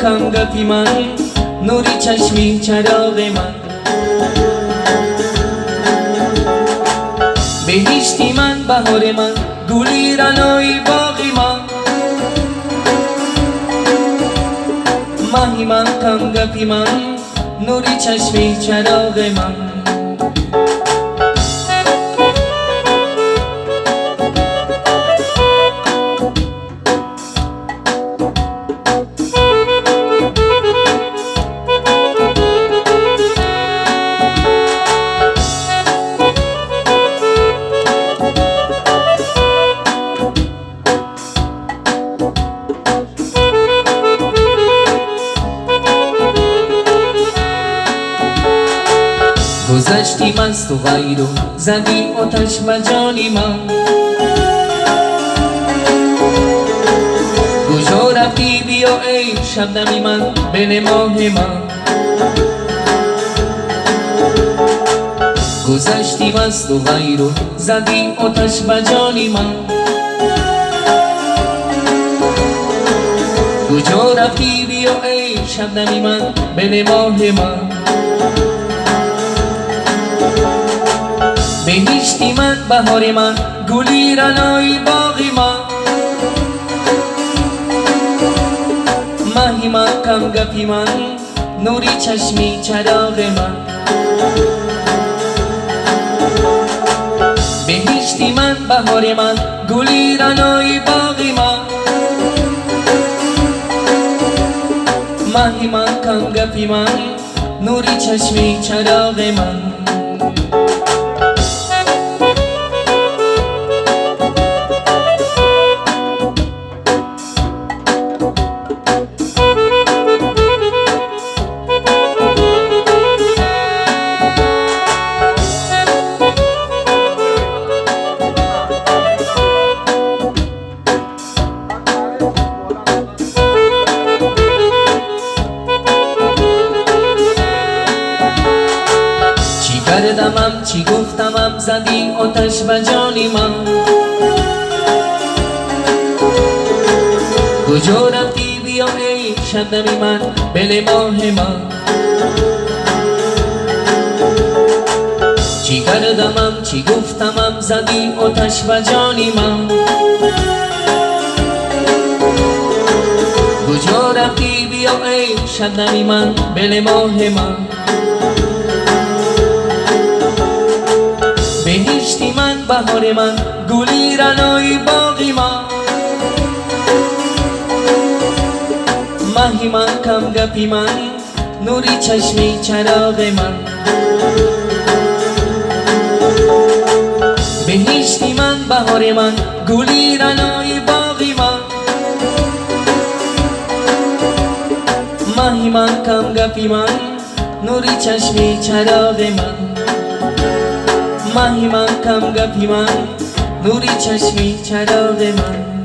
کم گپی من، نوری چشمی چراغ من. بهشتی من بهار من، گلی رنای باغی من. ماهی من کم گپی من، نوری چشمی چراغ من. گذشتی مست و غیر و زدی آتش بر جانی من. کجا رفتی بیا ای شبنمی من، بن ماه من. گذشتی مست و غیر و زدی آتش بر جانی من. کجا رفتی بیا ای شبنمی من، بن ماه من. بهشتی من بهار من، گلی رنای باغی من. ماهی من کم گپی من، نوری چشمی چراغ من. بهشتی من بهار من، گلی رنای باغی من. ماهی من کم گپی من، نوری چشمی چراغ من. کردمم چی گفتمم، زدی آتش به جانی من. کجا رفتی بیا ای شبنمی من، بن ماه من. چی کردمم چی گفتمم، زدی آتش به جانی من. کجا رفتی بیا ای شبنمی من، بن ماه من. بهشتی من بهار من، گلی رنای باغی من. ماهی من کم گپی من، نوری چشمی چراغ من. بهشتی من بهار من، گلی رنای باغی من. ماهی من کم گپی من، نوری چشمی چراغ من. ماهی من کم گپی من، نوری چشمی چراغ من.